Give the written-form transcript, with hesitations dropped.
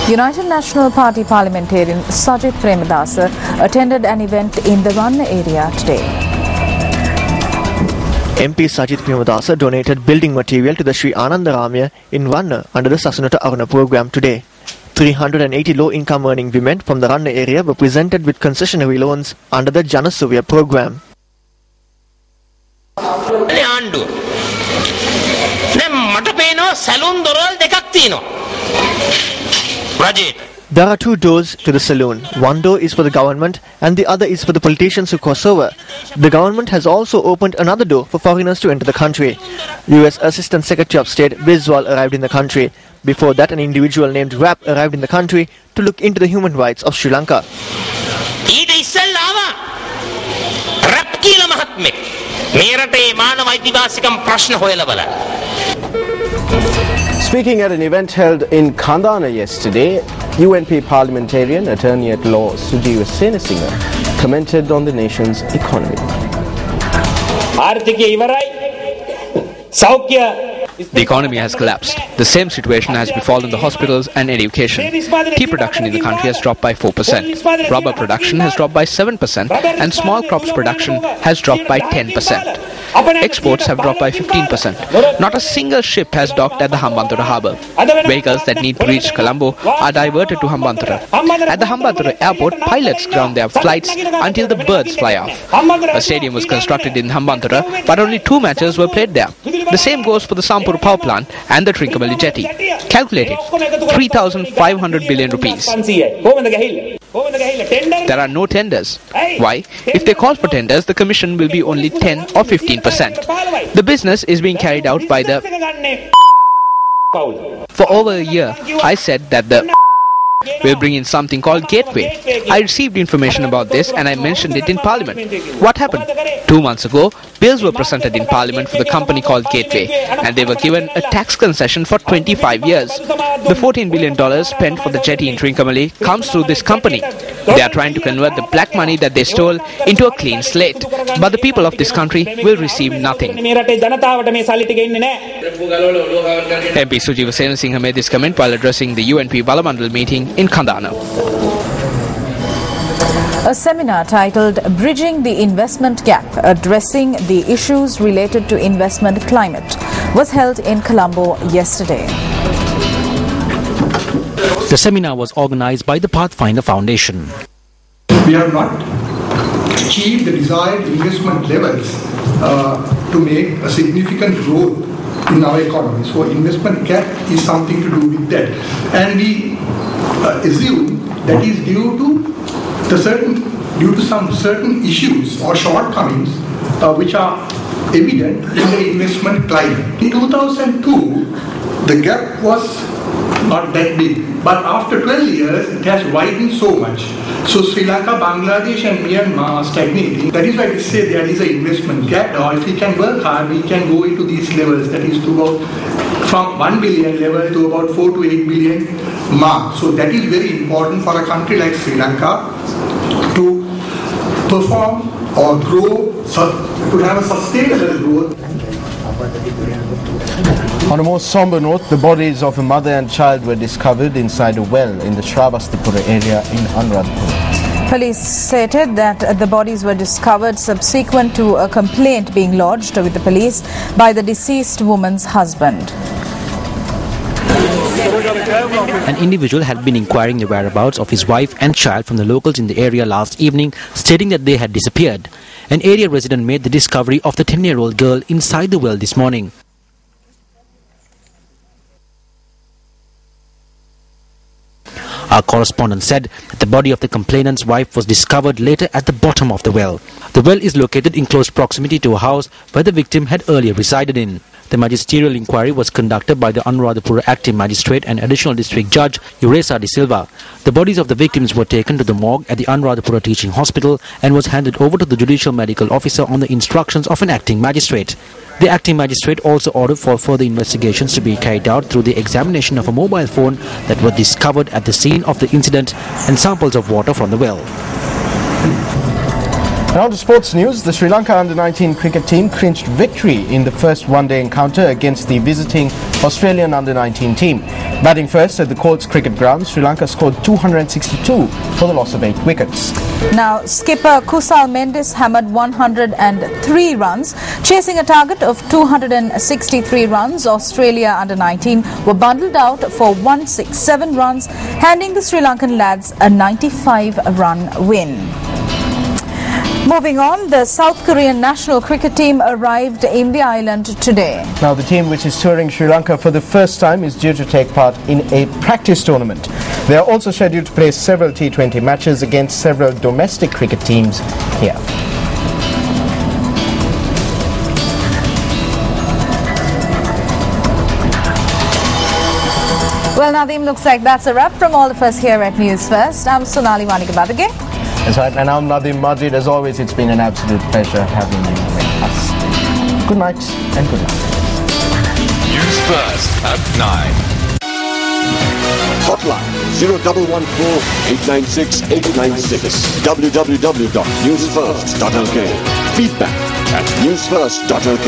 United National Party parliamentarian Sajith Premadasa attended an event in the Ranna area today. MP Sajith Premadasa donated building material to the Sri Anandaramaya in Ranna under the Sasunata Aruna program today. 380 low-income earning women from the Ranna area were presented with concessionary loans under the Janasuvya program. There are two doors to the saloon. One door is for the government and the other is for the politicians who cross over. The government has also opened another door for foreigners to enter the country. US Assistant Secretary of State Biswal arrived in the country. Before that, an individual named Rap arrived in the country to look into the human rights of Sri Lanka. Speaking at an event held in Kandana yesterday, UNP parliamentarian, attorney-at-law Sujiva Senasinghe commented on the nation's economy. The economy has collapsed. The same situation has befallen the hospitals and education. Tea production in the country has dropped by 4%. Rubber production has dropped by 7% and small crops production has dropped by 10%. Exports have dropped by 15%. Not a single ship has docked at the Hambantota harbour. Vehicles that need to reach Colombo are diverted to Hambantota. At the Hambantota airport, pilots ground their flights until the birds fly off. A stadium was constructed in Hambantota, but only 2 matches were played there. The same goes for the Sampur power plant and the Trincomalee jetty. Calculated 3,500 billion rupees. There are no tenders. Why? If they call for tenders, the commission will be only 10 or 15%. The business is being carried out by the... For over a year, I said that the... will bring in something called Gateway. I received information about this and I mentioned it in Parliament. What happened? 2 months ago, bills were presented in Parliament for the company called Gateway and they were given a tax concession for 25 years. The $14 billion spent for the jetty in Trincomalee comes through this company. They are trying to convert the black money that they stole into a clean slate. But the people of this country will receive nothing. MP Sujiva Senasinghe made this comment while addressing the UNP Valamandal meeting in Kandana. A seminar titled Bridging the Investment Gap, Addressing the Issues Related to Investment Climate was held in Colombo yesterday. The seminar was organized by the Pathfinder Foundation. We have not achieved the desired investment levels to make a significant growth in our economy. So investment gap is something to do with that. And we assume that is due to some certain issues or shortcomings which are evident in the investment climate. In 2002, the gap was not that big, but after 12 years it has widened so much. So Sri Lanka, Bangladesh and Myanmar are stagnating. That is why we say there is an investment gap. Now if we can work hard, we can go into these levels, that is to about from 1 billion level to about 4 to 8 billion mark. So that is very important for a country like Sri Lanka to perform or grow, to have a sustainable growth. On a more somber note, the bodies of a mother and child were discovered inside a well in the Shravastipura area in Anuradhapura. Police stated that the bodies were discovered subsequent to a complaint being lodged with the police by the deceased woman's husband. An individual had been inquiring the whereabouts of his wife and child from the locals in the area last evening, stating that they had disappeared. An area resident made the discovery of the 10-year-old girl inside the well this morning. Our correspondent said that the body of the complainant's wife was discovered later at the bottom of the well. The well is located in close proximity to a house where the victim had earlier resided in. The magisterial inquiry was conducted by the Anuradhapura Acting Magistrate and Additional District Judge Uresa De Silva. The bodies of the victims were taken to the morgue at the Anuradhapura Teaching Hospital and was handed over to the Judicial Medical Officer on the instructions of an acting magistrate. The acting magistrate also ordered for further investigations to be carried out through the examination of a mobile phone that was discovered at the scene of the incident and samples of water from the well. Now to sports news. The Sri Lanka under-19 cricket team clinched victory in the first one-day encounter against the visiting Australian under-19 team. Batting first at the Courts Cricket Ground, Sri Lanka scored 262 for the loss of 8 wickets. Now, skipper Kusal Mendis hammered 103 runs. Chasing a target of 263 runs, Australia under-19 were bundled out for 167 runs, handing the Sri Lankan lads a 95-run win. Moving on, the South Korean national cricket team arrived in the island today. Now the team, which is touring Sri Lanka for the first time, is due to take part in a practice tournament. They are also scheduled to play several T20 matches against several domestic cricket teams here. Well, Nadeem, looks like that's a wrap from all of us here at Newsfirst. I'm Sonali Manikabadage. That's right, and I'm Nadeem Majid. As always, it's been an absolute pleasure having you with us. Good night and good night. Newsfirst at 9. Hotline 0114-896-896. www.newsfirst.lk. Feedback at newsfirst.lk.